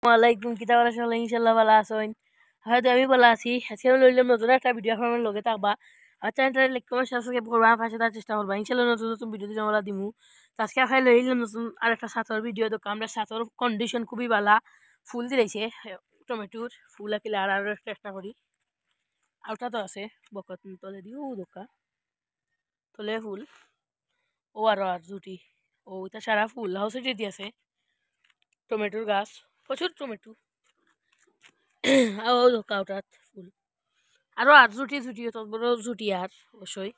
আলাইকুম কিতাব আল্লাহ ইনশাল্লাহ ভালো আছেন হয়তো আমি ভালো আছি আজকে লইলাম নতুন একটা ভিডিও আপনার লগে থাকবা আর চ্যানেলটা লাইক কমেন্ট সাবস্ক্রাইব করবা পাশে তার চেষ্টা করবা ইনশাল্লাহ নতুন নতুন ভিডিও দিতে আমরা দিমু আজকে আপনার লইলাম নতুন আরেকটা ছাতর ভিডিও তো আমরা ছাতর কন্ডিশন খুবই ভালো ফুল দিয়েছে টমেটোর ফুল আঁকিলে আর আরো একটা করি আউটা তো আছে বকত তলে দিও দোকা তলে ফুল ও আর জুটি ও এটা সারা ফুল হাউসে যেতে আছে টমেটোর গাছ প্রচুর টমেটো ও কাউটাত ফুল আরো আর জুটি জুটি তত বড় জুটি আর অবশ্যই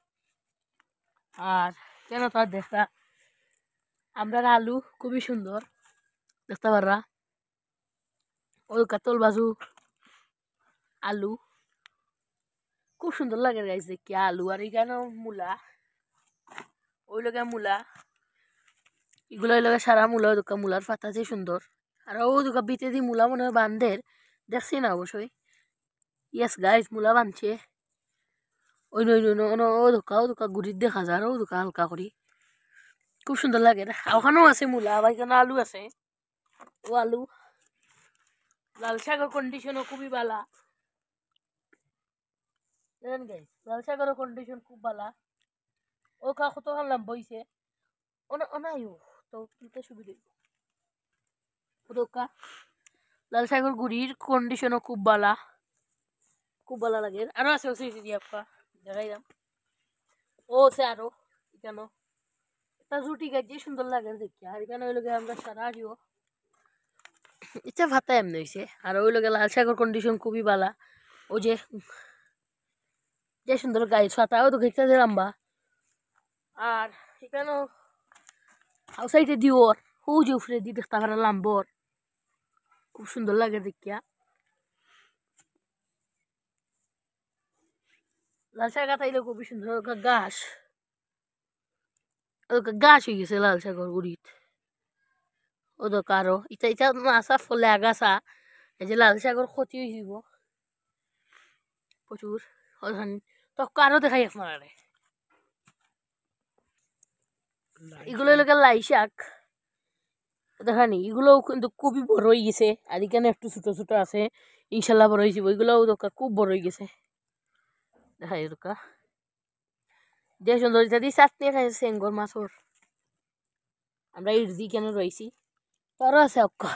আর কেন তার দেখতা আমরা আলু খুবই সুন্দর দেখতে পাররা ওই কাতল বাজু আলু খুব সুন্দর লাগে গাইজ দেখি আলু আর এখানে মূলা ওই লগে মূলা এগুলো লগে সারা মূলা ওই দোকা মূলার পাতা যে সুন্দর আর ও দোকা বিতে দি মূলা মনে হয় বান্ধের দেখছি না অবশ্যই ইয়েস গাইজ মূলা বানছে ওই ও দোকা গুড়ির দেখা যায় ও দোকা হালকা করি খুব সুন্দর লাগে ওখানেও আছে মূলা আবার এখানে আলু আছে ও আলু লাল শাকের কন্ডিশনও খুবই ভালো দেখেন গাইজ লাল শাকের কন্ডিশন খুব ভালো ও কত খানলাম বইছে ওনাইও তো তুলতে সুবিধা ও দোকা লাল শাকের গুড়ির কন্ডিশনও খুব ভালো লাগে আরো আছে ওসি আপকা দেখাই দাম ও আছে আরো কেন একটা জুটি গাছ সুন্দর লাগে দেখি আর এখানে ওই লোকে আমরা সারা আসিও ইচ্ছা ভাতা এমনি হয়েছে আর ওই লোকে লাল শাকের কন্ডিশন খুবই ভালো ও যে সুন্দর গাছ ছাতাও তো দেখতে লম্বা আর এখানেও হাউসাইটে দিও ও যে উফরে দি দেখতে পারা লাম্বর খুব সুন্দর লাগে দেখিয়া লাল শাক গাথাইলে খুবই সুন্দর গাছ হয়ে গেছে লাল শাকর গুড়িত ও তো কারো ইটা ইটা আসা ফলে আগাছা এই যে লাল শাকর ক্ষতি হয়ে যাব প্রচুর তো কারো দেখাই আপনার এগুলো লোকে লাই শাক দেখানি এগুলোও কিন্তু খুবই বড় হয়ে গেছে আর এখানে একটু ছোট ছোট আছে ইনশাল্লাহ বড় হয়েছে ওইগুলোও দোকা খুব বড় হয়ে গেছে দেখাই দোকা যে সুন্দর যদি চাটনি খাইছে সেঙ্গর মাছর আমরা ইরজি কেন রয়েছি তারও আছে অক্কা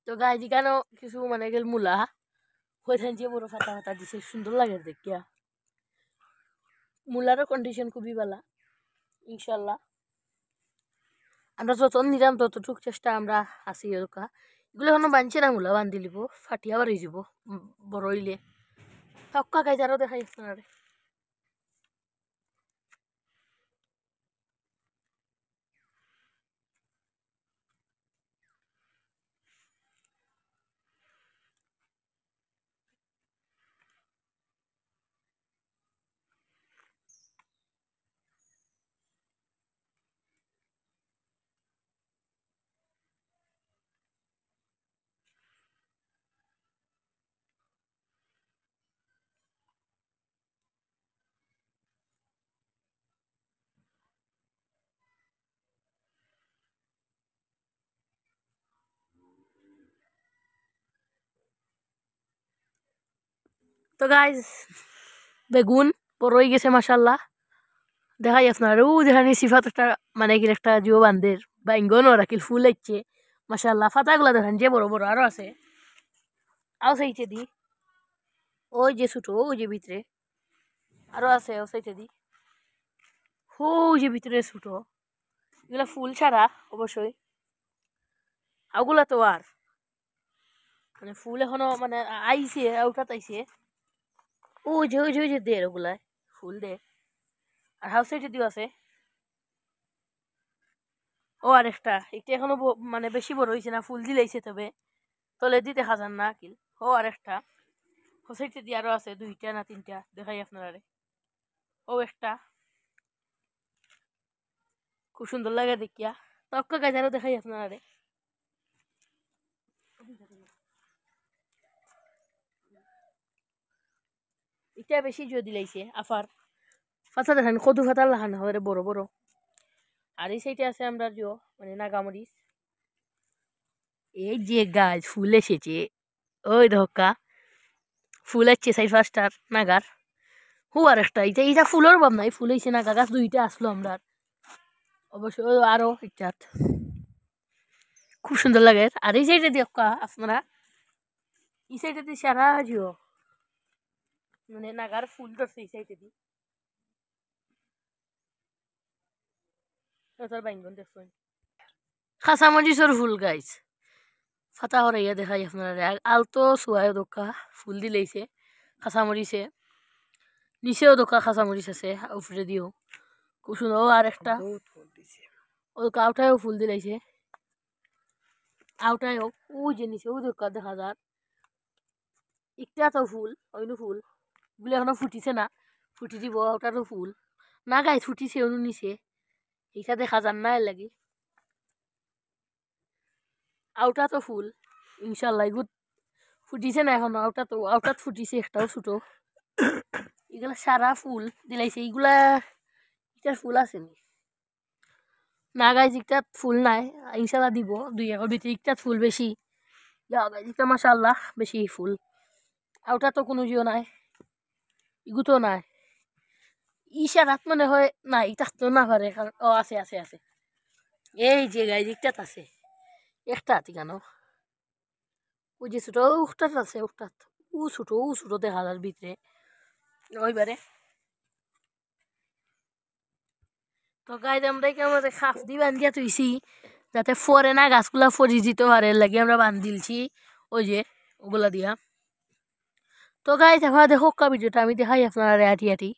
তো গাছ এখানেও কিছু মানে গেল মূলা হয়েছেন যে বড় ফাটা ফাটা দিছে সুন্দর লাগে দেখিয়া মূলারও কন্ডিশন খুবই ভালো ইনশাল্লাহ আমরা যত নিলাম ততটুক চেষ্টা আমরা আছি এরকা এগুলো এখনো বানছে না মূলা বান্ধি লিব ফাটিয়া বাড়ি যাব বড় হইলে অক্কা গাছ আরও দেখাই আপনার তো গাইজ বেগুন বড় হয়ে গেছে মাসাল্লাহ দেখাই আপনার ও যেখানে সিফাত একটা মানে কি একটা জিও বান্ধের বাইঙ্গন রাখিল ফুল হচ্ছে মাসাল্লাহ ফাতাগুলা দেখেন যে বড় বড় আরো আছে আও সাইটে দি ওই যে ছোট ওই যে ভিতরে আরো আছে ও সাইটে দি ওই যে ভিতরে ছোট এগুলা ফুল ছাড়া অবশ্যই ওগুলা তো আর মানে ফুল এখনো মানে আইছে ওটা তাইছে ওই যে দে ওগুলা ফুল দে আর হাউস সাইডে দিও আছে ও আর একটা এটা এখনো মানে বেশি বড় হয়েছে না ফুল দিলেইছে তবে তলে দি দেখা যান না কিল ও আর একটা হোসাইটে দিয়ে আরো আছে দুইটা না তিনটা দেখাই আপনারা ও একটা খুব সুন্দর লাগে দেখিয়া তক্কা গাছ আরো দেখাই আপনারা এটা বেশি জো দিলাইছে আফার ফাতা দেখেন কদু ফাতা লাগানো হয় বড় বড়। আর এই সাইডে আছে আমরা জো মানে নাগামরিচ। এই যে গাছ ফুল এসেছে, ওই ধক্কা ফুল আসছে 4-5টার নাগার। আর একটা এটা ফুলের অভাব নাই, ফুল হয়েছে নাগা গাছ 2টা আসলো আমরা। অবশ্য আরো ইচ্ছাত খুব সুন্দর লাগে। আর এই সাইডে দেখা আপনারা, এই সাইডে দিয়ে সারা জিও মানে নাগার ফুল ধরছে এই সাইডে দিয়ে বাইঙ্গন দেখছেন। খাসামরিচর ফুল গাইছ ফাতা হরাইয়া দেখাই আপনারা। আলতো সোয়ায় দোকা ফুল দিলেইছে খাসামরিচে, নিচেও দোকা খাসামরিচ আছে উপরে দিও খুব সুন্দর। আর একটা ও আউটায়ও ফুল দিলাইছে, আউটায়ও ও যে নিচে ও দোকা দেখা যার একটা তো ফুল অন্য ফুল গুলো এখনো ফুটিছে না, ফুটি দিব। আউটারও ফুল না গাই ফুটিছে অনু নিচে এইটা দেখা যান না এর লাগি। আউটা তো ফুল ইনশাল্লাহ এগুলো ফুটিছে না এখনো, আউটাত ফুটিছে একটাও ছোটো। এগুলা সারা ফুল দিলাইছে, এইগুলা ইটার ফুল আসেনি না গাইজ, ইটাত ফুল নাই ইনশাল্লাহ দিব 2 একর ভিতরে। ইটাত ফুল বেশি ইটা মাশাআল্লাহ বেশি ফুল। আউটা তো কোনো জিও নাই, ইগুতো নাই ইশারাত মনে হয় নাই, ইটাত তো না পারে কারণ ও আছে আছে আছে এই যে গাইজ ইটাত আছে একটা কেন ওই যে ছোট উঠটাত আছে, উঠটাত ও ছোট দেখা যার ভিতরে ওইবারে। তো গাইজ আমরা কেমন খাপ দিয়ে বান্ধিয়া তুইছি যাতে ফরে না গাছগুলা ফরি দিতে পারে লাগে আমরা বান্ধিলছি ওই যে ওগুলা দিয়া। তো গাইজ এখন দেখো ভিডিওটা আমি দেখাই আপনারা আটি আটি।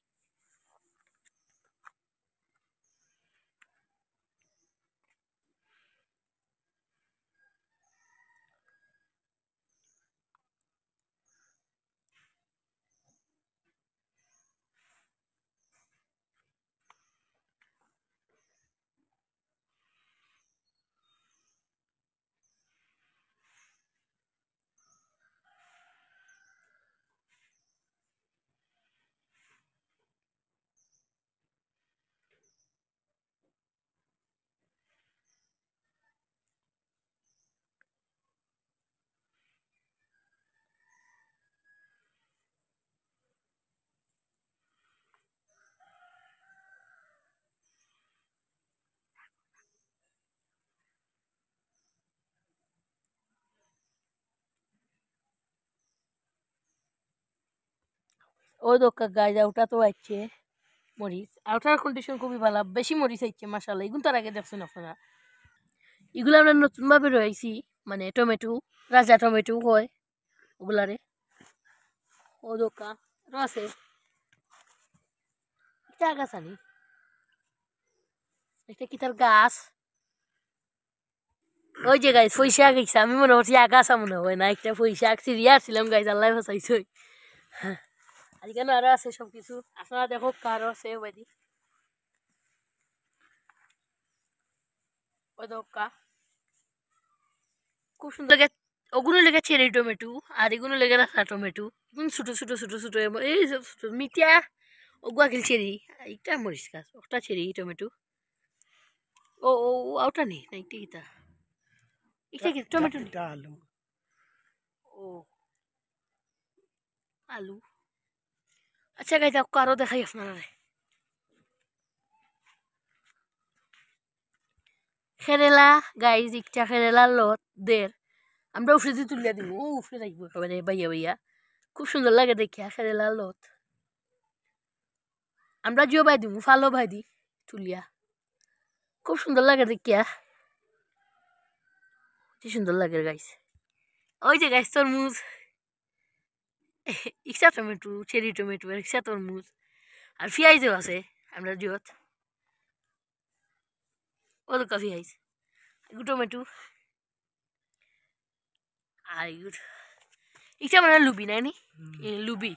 ওই দোকা গাইজ ওটা তো আসছে মরিচ, আউটার কন্ডিশন খুবই ভালো, বেশি মরিচ আইছে মাশাআল্লাহ। এগুলো তার আগে দেখছেন আপনারা, এগুলো আমরা নতুন ভাবে রয়েছি মানে টমেটো রাজা টমেটো হয় ওগুলারে। ও দোকা আছে এটা গাছ আনি একটা কি তার গাছ ওই যে গাইজ পয়সা গেছে। আমি মনে করছি আগাছা মনে হয় না, একটা পয়সা সিরিয়া আসছিলাম গাইজ, আল্লাহ ফাঁসাইছে। আজকে আরো আছে সবকিছু আপনারা দেখো কারো আছে ওই ওই দোকা খুব সুন্দর ওগুলো লেগে চেরি টমেটো আর এগুলো লেগে রাখা টমেটো এগুলো ছোটো ছোটো ছোটো ছোটো এই ছোটো মিটিয়া ওগুয়া খেল চেরি একটা মরিচ গাছ ওটা চেরি টমেটো। ও ও ওটা নেই না একটা কিতা এটা কি টমেটো আলু। ও আলু আচ্ছা গাইজ আরো দেখাই আপনারা খেরেলা গাইজ একটা খেরেলার লত দের আমরা উফরে দিয়ে তুলিয়া দিব, ও উফরে রাখবো একেবারে বাইয়া বাইয়া খুব সুন্দর লাগে দেখিয়া খেরেলার লত। আমরা জিও ভাই দিব ফালো ভাই দি তুলিয়া খুব সুন্দর লাগে দেখিয়া, কি সুন্দর লাগে গাইস। ওই যে গাইস তরমুজ ইচ্ছা টমেটো চেরি টমেটো আর ইচ্ছা তরমুজ আর পেঁয়াজও আছে আমরা জিওত ও তো পেঁয়াজ এগুলো টমেটো আর এগুলো ইচ্ছা মানে লুবি নাই নি লুবি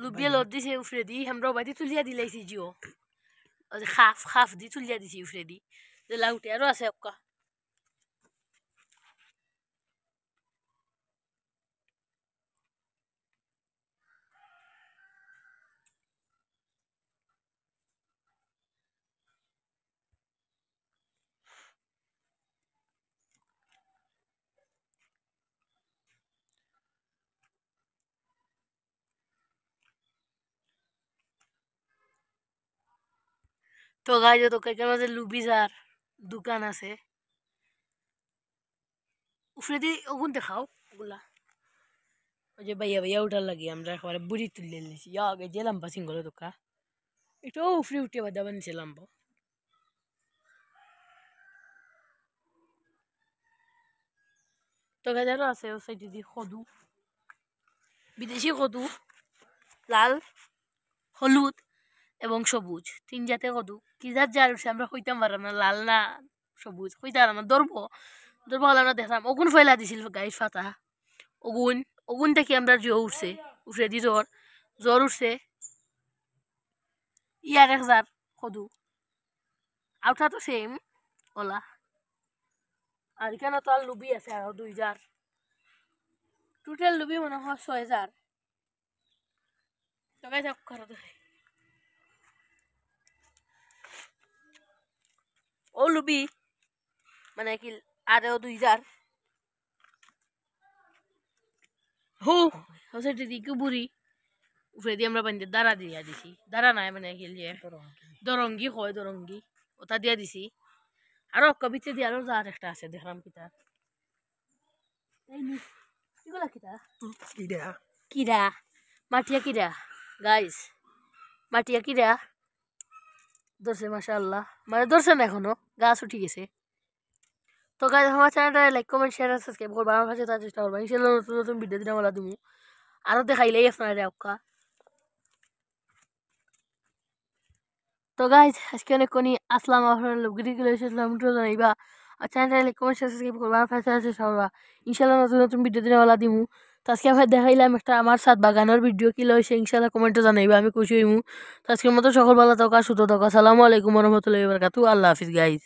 লুবিয়া লত দিছে উফরে দি আমরা বাড়ি তুলিয়া দিলাইছি জিও খাফ খাফ দি তুলিয়া দিছি উফরে দি লাউটে আরও আছে অক্কা। তো গাইজ তো কেকের মাঝে লুবিজার দোকান আছে উফরে দিয়ে ওগুন দেখাও ওগুলা ওই যে ভাইয়া ভাইয়া উঠার লাগি আমরা একবারে বুড়ি তুলে নিয়েছি আগে যে লাম্বা সিঙ্গলে দোকা একটু উফরে উঠে বাদা বানিয়েছে লাম্বা তো গাইজারও আছে ও সাইডে দিয়ে কদু বিদেশি কদু লাল হলুদ এবং সবুজ তিন জাতের কদু কি জাত যার উঠছে আমরা কইতাম পারলাম না লাল না সবুজ কইতে পারলাম না ধরবো ধরবো হলে আমরা দেখলাম ওগুন ফেলা দিছিল গাইর ফাতা ওগুন ওগুন থেকে আমরা জ্বর উঠছে উঠে দি জ্বর জ্বর উঠছে ইয়ার এক জার কদু আউটা তো সেম ওলা আর এখানে তো আর লুবি আছে আর 2 জার টোটাল লুবি মনে হয় 6 জার তো গাইজ করো দেখে ও লুবি মানে কি আরও 2 জার হো হোসেটি দিকে বুড়ি উপরে দিয়ে আমরা বান্ধে দাঁড়া দিয়া দিছি দাঁড়া নাই মানে কি যে দরঙ্গি হয় দরঙ্গি ওটা দিয়া দিছি আরো কবিতে দিয়ে আরো জার একটা আছে দেখলাম কিতা এগুলা কিতা কিরা মাটিয়া কিরা গাইস মাটিয়া কিরা ধরছে মাশাআল্লাহ মানে ধরছে না এখনো গাছ উঠে গেছে তো গাইস আমার চ্যানেলটা লাইক কমেন্ট শেয়ার আর সাবস্ক্রাইব করবা আমার কাছে তার চেষ্টা করবা ইনশাআল্লাহ নতুন নতুন ভিডিও দিনা বলা দিমু আরো দেখাইলেই আপনারা আউকা তো গাইস আজকে অনেক কোনি আসলাম আপনার লোকগিরি গুলো এসেছিলাম তো জানাইবা আর চ্যানেলটা লাইক কমেন্ট শেয়ার সাবস্ক্রাইব করবা আমার কাছে তার চেষ্টা করবা ইনশাআল্লাহ নতুন নতুন ভিডিও দিনা বলা দিমু তো আজকে আমরা দেখাইলাম একটা আমার সাথ বাগানের ভিডিও কি লইছে ইনশাআল্লাহ কমেন্টে জানাইবা আমি খুশি হইমু তো আজকের মতো সকল ভালো থাকা সুস্থ থাকা আসসালামু আলাইকুম ওয়া রাহমাতুল্লাহি ওয়া বারাকাতুহু আল্লাহ হাফেজ গাইস।